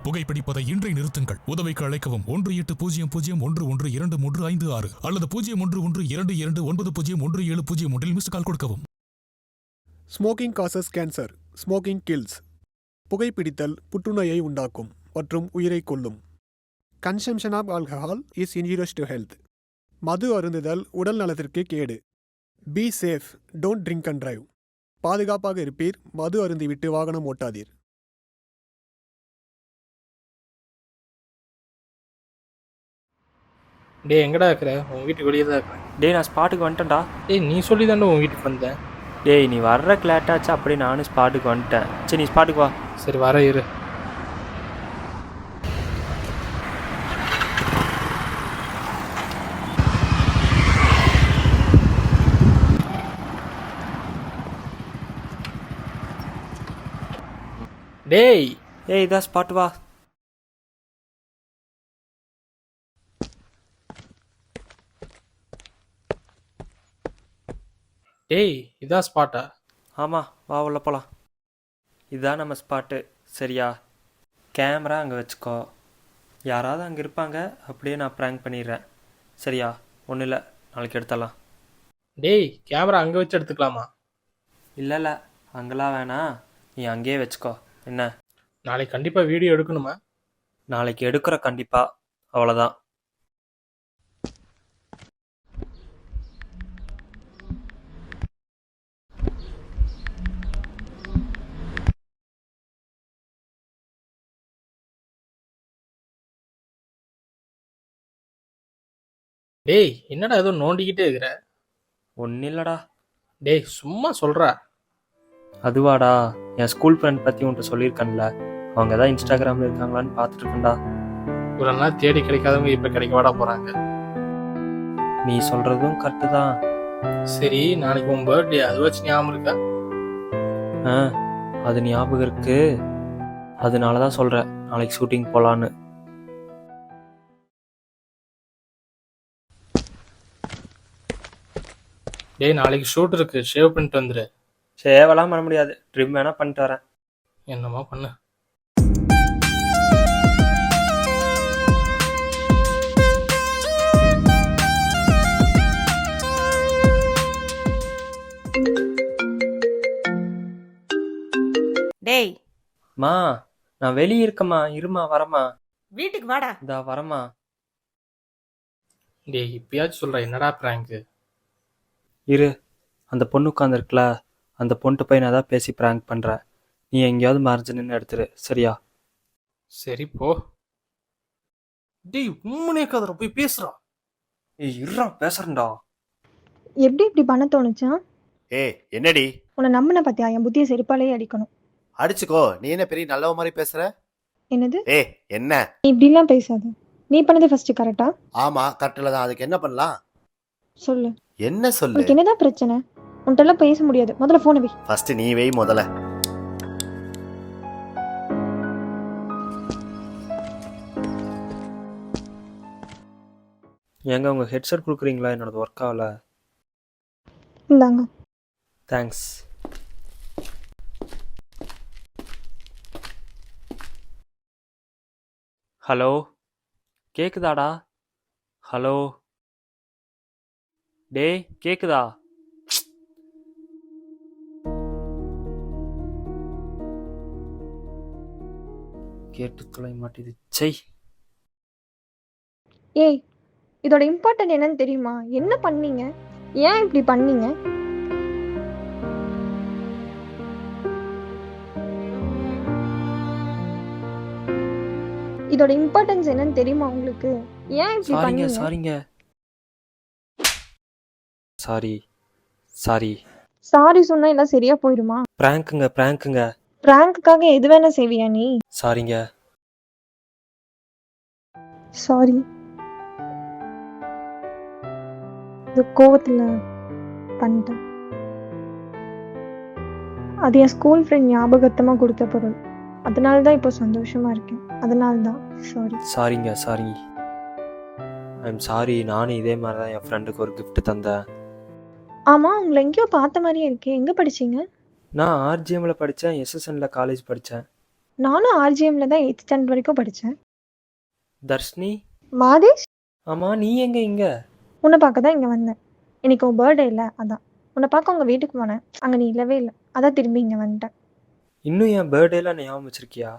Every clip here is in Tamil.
புகைப்பிடிப்பதை இன்றை நிறுத்துங்கள். உதவிக்கு அழைக்கவும் 1800112356 அல்லது 0112290170 மிஸ்டு கால் கொடுக்கவும். Smoking causes cancer, smoking kills. புகைப்பிடித்தல் புற்றுநோயை உண்டாக்கும் மற்றும் உயிரை கொல்லும். Consumption of alcohol is injurious to health. மது அருந்துதல் உடல் நலத்திற்கு கேடு. Be safe, don't drink and drive. பாதுகாப்பாக இருப்பீர், மது அருந்திவிட்டு வாகனம் ஓட்டாதீர். டேய் எங்கடா இருக்கிற? உன் வீட்டுக்கு வெளியே தான் இருக்கிறேன். டேய் நான் ஸ்பாட்டுக்கு வந்துட்டேன்டா. டேய் நீ சொல்லி தாண்டா உன் வீட்டுக்கு வந்தேன். டேய் நீ வர்ற லேட்டாச்சு, அப்படியே நானும் ஸ்பாட்டுக்கு வந்துட்டேன். சரி நீ ஸ்பாட்டுக்கு வா. சரி வர இரு. டேய் ஏய் இதான் ஸ்பாட், வா. டேய் இதான் ஸ்பாட்டா? ஆமாம் வா உள்ள போகலாம். இதுதான் நம்ம ஸ்பாட்டு. சரியா? கேமரா அங்கே வச்சுக்கோ. யாராவது அங்கே இருப்பாங்க, அப்படியே நான் ப்ராங்க் பண்ணிடுறேன். சரியா? ஒன்றும் இல்லை, நாளைக்கு எடுத்துடலாம். டேய் கேமரா அங்கே வச்சு எடுத்துக்கலாமா? இல்லை அங்கெல்லாம் வேணாம், நீ அங்கேயே வச்சுக்கோ. என்ன? நாளைக்கு கண்டிப்பாக வீடியோ எடுக்கணுமா? நாளைக்கு எடுக்கிற கண்டிப்பாக, அவ்வளோதான். டேய் என்னடா ஏதோ நோண்டிக்கிட்டே இருக்கிற? ஒன்றும் இல்லைடா. டேய் சும்மா சொல்கிறா. அதுவாடா, என் ஸ்கூல் ஃப்ரெண்ட் பற்றி உன்ட்ட சொல்லியிருக்கேன்ல, அவங்க தான் இன்ஸ்டாகிராமில் இருக்காங்களான்னு பார்த்துட்டு இருக்கேன்டா. ஒரு நாள் தேடி கிடைக்காதவங்க இப்போ கிடைக்கவாடா போகிறாங்க. நீ சொல்கிறதும் கரெக்டு தான். சரி நாளைக்கு உன் பர்த்டே, அது வச்சு ஞாபகம் இருக்கா? அது ஞாபகம் இருக்கு. அதனால தான் சொல்கிறேன், நாளைக்கு ஷூட்டிங் போகலான்னு. டேய் நாளைக்கு ஷூட் இருக்கு, ஷேவ் பண்ணிட்டு வந்துரு. சேவெல்லாம் பண்ண முடியாது, ட்ரிம் வேணா பண்ணிட்டு வரேன். என்னமா பண்ணு. டேய் மா நான் வெளியே இருக்கம்மா, இருமா வரமா. வீட்டுக்கு வாடா. இதா வரமா. டேய் இப்பயாச்சும் சொல்ற, என்னடா பிராங்க்? இரு, அந்த பொண்ணு உட்காந்துருக்குல, அந்த பொண்ணுட்டு போய் நான் தான் பேசி ப்ராங்க் பண்ணுறேன். நீ எங்கேயாவது மறைஞ்சு நின்று எடுத்துரு. சரியா? சரி போ. டேய் உம்முனே கதற போய் பேசுறா. ஏய் இருடா, பேசுறேன்டா. எப்படி இப்படி பண்ண தோணுச்சா? ஏய் என்னடி உன்னை நம்பின பத்தியா? என் புத்தியை செருப்பாலே அடிக்கணும். அடிச்சுக்கோ, நீ என்ன பெரிய நல்லவ மாதிரி பேசுற? என்னது? ஏய் என்ன? நீ இப்படிலாம் பேசாத. நீ பண்ணது ஃபர்ஸ்ட் கரெக்டா? ஆமா கரெக்ட்ல தான். அதுக்கு என்ன பண்ணலாம்? சொல்லு. என்ன சொல்லு? உனக்கு என்னதான் பிரச்சனை? உன்கிட்டலாம் பேச முடியாது. முதல்ல போனை வை. ஃபர்ஸ்ட் நீ வை முதல்ல. ஏங்க உங்கள் ஹெட்செட் கொடுக்குறீங்களா? என்னோடது ஒர்க் ஆகல. இந்தாங்க. தேங்க்ஸ். ஹலோ கேக்குதாடா? ஹலோ டேய் கேக்குதா? கேட்டு தொலை மாட்டேது. சை. ஏய் இதோட இம்பார்ட்டன்ட் என்னன்னு தெரியுமா? என்ன பண்ணீங்க? ஏன் இப்படி பண்ணீங்க? இதோட இம்பார்ட்டன்ஸ் என்னன்னு தெரியுமா உங்களுக்கு? ஏன் இப்படி சாரிங்க பண்ணீங்க? சாரிங்க. Sorry sorry. சாரி சொன்னா எல்லாம் சரியா போயிடுமா? பிராங்க்குங்க பிராங்க்குங்க. பிராங்க்குக்காக எது வேணா செய்வியா நீ? சாரிங்க. சாரி. இந்த கோவத்துல பண்ணிட்டேன். அது என் ஸ்கூல் ஃப்ரெண்ட் ஞாபகத்தமா கொடுத்த பொருள். அதனால தான் இப்போ சந்தோஷமா இருக்கேன். அதனால தான் சாரி. சாரிங்க சாரி. I'm sorry. நானும் இதே மாதிரி தான் என் ஃப்ரெண்டுக்கு ஒரு gift தந்தேன். ஆமா, உங்களை எங்கேயோ பார்த்த மாதிரியே இருக்கே. எங்க படிச்சீங்க? நான் ஆர்ஜிஎம்ல படித்தேன், எஸ்எஸ்என்ல காலேஜ் படித்தேன். நானும் ஆர்ஜிஎம்ல தான் 8th ஸ்டாண்டர்ட் வரைக்கும் படித்தேன். தர்ஷினி, மாதேஷ், ஆமா நீ எங்க இங்க? உன்னை பார்க்க தான் இங்கே வந்தேன். இன்னைக்கு உன் பர்த்டே இல்லை, அதான். உன்னை பார்க்க உங்கள் வீட்டுக்கு போனேன், அங்கே நீ இல்லவே இல்லை, அதான் திரும்பி இங்கே வந்துட்டேன். இன்னும் என் பர்த்டேலாம் ஞாபகம் வச்சிருக்கியா?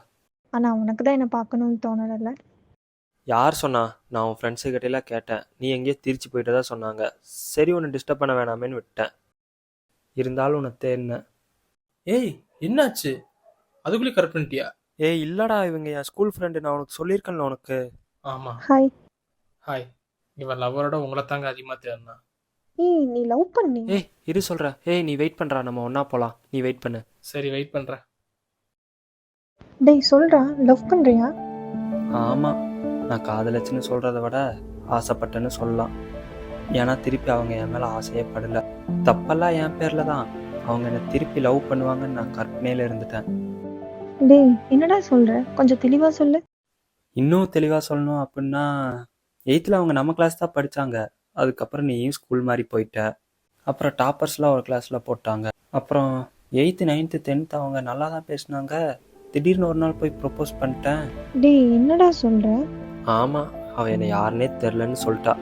ஆனால் உனக்கு தான் என்னை பார்க்கணும்னு தோணலைல்ல. யார் சொன்னா? நான் உன் ஃப்ரெண்ட்ஸு கிட்டலாம் கேட்டேன், நீ எங்கேயோ திருச்சி போயிட்டதா சொன்னாங்க. சரி உன்னை டிஸ்டர்ப் பண்ண வேணாமேன்னு விட்டேன். இருந்தாலும் உன்னை தேடினேன். ஏய் என்னாச்சு? அதுக்குள்ளே கரெக்ட் பண்ணிட்டியா? ஏய் இல்லடா, இவங்க என் ஸ்கூல் ஃப்ரெண்டு, நான் உனக்கு சொல்லியிருக்கேன்ல உனக்கு. ஆமா. ஹாய். ஹாய். இவன் லவ்வரோட உங்களை தாங்க அதிகமாக தேடினா. ஏய், நீ லவ் பண்ணி? ஏய் இரு சொல்கிறேன். ஏய் நீ வெயிட் பண்ணுறா, நம்ம ஒன்றா போகலாம். நீ வெயிட் பண்ணு. சரி வெயிட் பண்ணுறேன். டேய் சொல்கிறா, லவ் பண்ணுறியா? ஆமாம், நான் காதலிச்சுன்னு சொல்கிறத விட ஆசைப்பட்டேன்னு சொல்லலாம். ஏன்னா திருப்பி அவங்க என் மேலே ஆசையே படலை. தப்பெல்லாம் என் பேரில் தான். அவங்க என்னை திருப்பி லவ் பண்ணுவாங்கன்னு நான் கற்பனையில் இருந்துட்டேன். டேய் என்னடா சொல்கிற, கொஞ்சம் தெளிவாக சொல்லு. இன்னும் தெளிவாக சொல்லணும் அப்படின்னா, 8th அவங்க நம்ம கிளாஸ் தான் படித்தாங்க. அதுக்கப்புறம் நீயும் ஸ்கூல் மாதிரி போயிட்ட. அப்புறம் டாப்பர்ஸ்லாம் ஒரு கிளாஸில் போட்டாங்க. அப்புறம் 8th 9th 10th அவங்க நல்லா தான் பேசினாங்க. திடீர்னு ஒரு நாள் போய் ப்ரொப்போஸ் பண்ணிட்டேன். டேய் என்னடா சொல்கிற? ஆமாம், அவள் என்னை யாருன்னே தெரிலன்னு சொல்லிட்டா.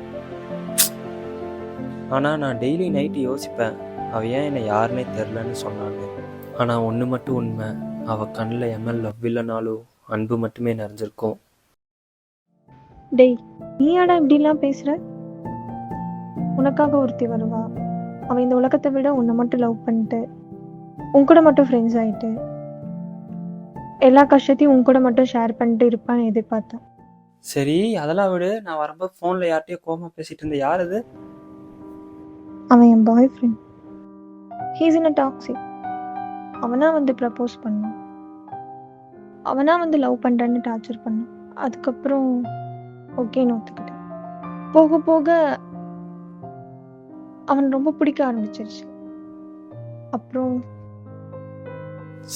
ஆனால் நான் டெய்லி நைட்டு யோசிப்பேன், அவள் ஏன் என்னை யாருன்னே தெரிலன்னு சொன்னான்னு. ஆனால் ஒன்று மட்டும் உண்மை, அவள் கண்ணில் எம்எல் லவ் இல்லைனாலும் அன்பு மட்டுமே நிறைஞ்சிருக்கும். டேய் நீயாடா இப்படிலாம் பேசுகிற? உனக்காக ஒருத்தி வருவா, அவன் இந்த உலகத்தை விட உன்னை மட்டும் லவ் பண்ணிட்டு உன் கூட மட்டும் ஃப்ரெண்ட்ஸ் ஆகிட்டு எல்லா கஷ்டத்தையும் உன் கூட மட்டும் ஷேர் பண்ணிட்டு இருப்பான்னு எதிர்பார்த்தேன். சரி அதெல்லாம் விடு. நான் வரும்போது ஃபோனில் யார்கிட்டயோ கோமா பேசிகிட்டு இருந்தேன். யார் அது? அவன் என் boy friend. He's in a toxic. அவனா வந்து ப்ரப்போஸ் பண்ணான், அவனா வந்து லவ் பண்ணுறேன்னு டார்ச்சர் பண்ணான். அதுக்கப்புறம் ஓகேன்னு ஒத்துக்கிட்டேன். போக போக அவன் ரொம்ப பிடிக்க ஆரம்பிச்சிருச்சு. அப்புறம்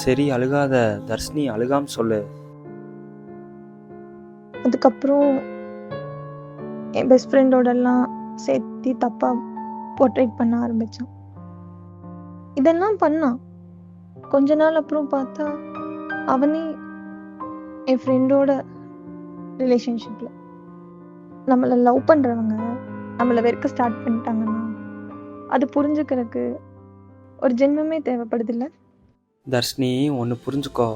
சரி அழுகாத தர்ஷினி, அழுகாம சொல்லு. அதுக்கப்புறம் என் பெஸ்ட் ஃப்ரெண்டோடலாம் சேர்த்து தப்பாக போர்ட்ரேட் பண்ண ஆரம்பித்தான். இதெல்லாம் பண்ணான். கொஞ்ச நாள் அப்புறம் பார்த்தா அவனே என் ஃப்ரெண்டோட ரிலேஷன்ஷிப்பில். நம்மளை லவ் பண்ணுறவங்க நம்மளை வெறுக்க ஸ்டார்ட் பண்ணிட்டாங்கன்னா அது புரிஞ்சுக்கிறதுக்கு ஒரு ஜென்மமே தேவைப்படுதில்ல. தர்ஷினி ஒன்று புரிஞ்சுக்கோ,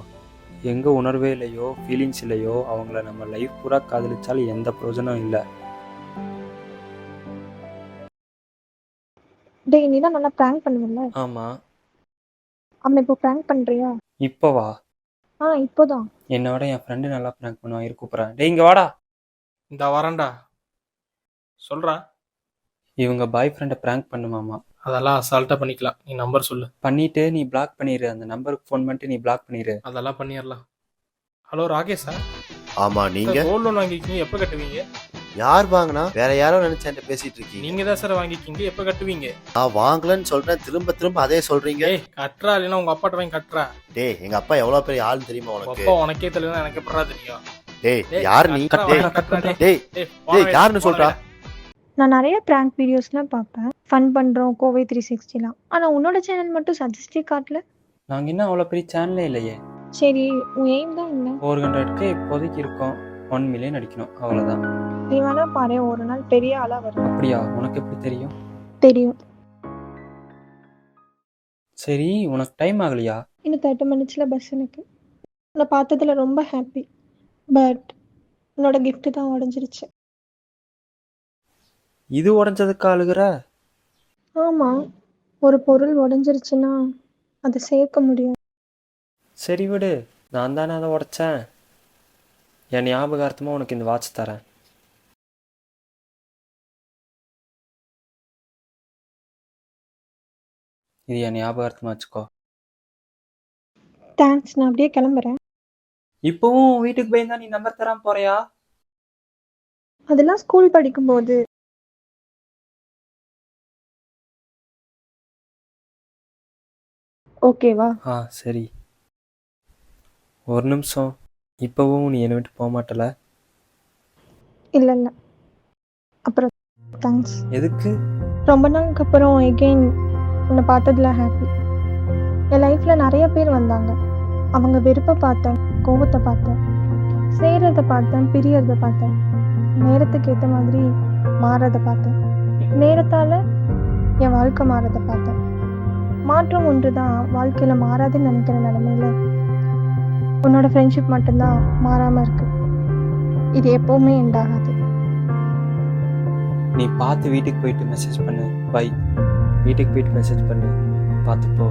எங்கே உணர்வே இல்லையோ ஃபீலிங்ஸ் இல்லையோ அவங்கள நம்ம லைஃப் பூரா காதலிச்சாலும் எந்த பிரயோஜனம் இல்லை. டேய் நீ தான் நல்லா ப்ராங்க் பண்ணுவல. ஆமாம். அவனை இப்போ ப்ராங்க் பண்ணுறியா? இப்போவா? இப்போதான். என்னோட என் ஃப்ரெண்டு நல்லா ப்ராங்க் பண்ணுவான். இரு கூப்பிட்றேன். டேய் இங்கே வாடா. இந்த வரேன்டா. சொல்கிறேன். இவங்க பாய் ஃப்ரெண்டை ப்ராங்க் பண்ணுமாமா. அதெல்லாம் அசால்ட்டாக பண்ணிக்கலாம். நீ நம்பர் சொல்லு. பண்ணிவிட்டு நீ பிளாக் பண்ணிடு. அந்த நம்பருக்கு ஃபோன் பண்ணிட்டு நீ பிளாக் பண்ணிடு. அதெல்லாம் பண்ணிடலாம். ஹலோ ராகேஷா? ஆமா நீங்க கோல்ட் லோன் வாங்கிக்கிங்க, எப்போ கட்டுவீங்க? யார் வாங்கினா? வேற யாரோ நினைச்சு என்கிட்ட பேசிட்டு இருக்கீங்க. நீங்கள் தான் சார் வாங்கிக்கிங்க, எப்போ கட்டுவீங்க? நான் வாங்கலன்னு சொல்றேன், திரும்ப திரும்ப அதே சொல்றீங்க. ஏய் கட்டுறா, இல்லைன்னா உங்கள் அப்பாட்ட வாங்கி கட்டுறா. டேய் எங்க அப்பா எவ்வளவு பெரிய ஆள் தெரியுமா உங்க உனக்கு? அப்பா உனக்கே தெரியல, எனக்கு எப்படா தெரியும்? டேய் டேய், யார் நீ? கட்டுறா, டேய் வாடா, கட்டுறா, டேய். டேய் டேய், டேய் யாருன்னு சொல்றா? நான் நிறைய ப்ராங்க் வீடியோஸ்லாம் பார்ப்பேன், ஃபன் பண்ணுறோம் கோவை 360லாம். ஆனால் உன்னோட சேனல் மட்டும் சஜஸ்டே காட்டல. நாங்கள் இன்னும் அவ்வளோ பெரிய சேனலே இல்லையே. சரி உன் எய்ம் தான் என்ன? 400K இப்போதைக்கு இருக்கோம். 1 மில்லியன் அடிக்கணும், அவ்வளோதான். நீ வேணா பாரு, ஒரு நாள் பெரிய ஆளாக வரும். அப்படியா? உனக்கு எப்படி தெரியும்? தெரியும். சரி உனக்கு டைம் ஆகலையா? இன்னும் 30 மினிட்ஸில் பஸ் எனக்கு. உன்னை பார்த்ததுல ரொம்ப ஹாப்பி. பட் உன்னோட gift தான் உடஞ்சிருச்சு. இது உடஞ்சதுக்கு அழுகுற? ஆமாம், ஒரு பொருள் உடஞ்சிருச்சுன்னா அதை சேர்க்க முடியும். சரி விடு, நான் தானே அதை உடைச்சேன். என் ஞாபகார்த்தமாக உனக்கு இந்த வாட்ச் தரேன். இது என் ஞாபகார்த்தமாக வச்சுக்கோ. தேங்க்ஸ், நான் அப்படியே கிளம்புறேன். இப்போவும் வீட்டுக்கு போயிருந்தா நீ நம்பர் தராம போறியா? அதெல்லாம் ஸ்கூல் படிக்கும்போது. ஓகேவா? சரி. ஒரு நிமிஷம். இப்போவும் நீ என்னை விட்டு போக மாட்டல? இல்லை இல்லை. அப்புறம் தேங்க்ஸ். எதுக்கு? ரொம்ப நாளுக்கு அப்புறம் எகெயின் உன்னை பார்த்ததுல ஹாப்பி. என் லைஃப்பில் நிறைய பேர் வந்தாங்க, அவங்க வெறுப்பை பார்த்தேன். கோபத்தை பார்த்தேன், செய்கிறத பார்த்தேன், பிரியறத பார்த்தேன், நேரத்துக்கு ஏற்ற மாதிரி மாறதை பார்த்தேன், நேரத்தால் என் வாழ்க்கை மாறதை பார்த்தேன். மாற்றம் ஒன்று தான் வாழ்க்கையில் மாறாதுன்னு நினைக்கிற நிலமையில உன்னோட ஃப்ரெண்ட்ஷிப் மட்டும்தான் மாறாமல் இருக்கு. இது எப்போவுமே எண்ட் ஆகாது. நீ பார்த்து வீட்டுக்கு போயிட்டு மெசேஜ் பண்ணு. பை. வீட்டுக்கு போயிட்டு மெசேஜ் பண்ணு. பார்த்துப்போ.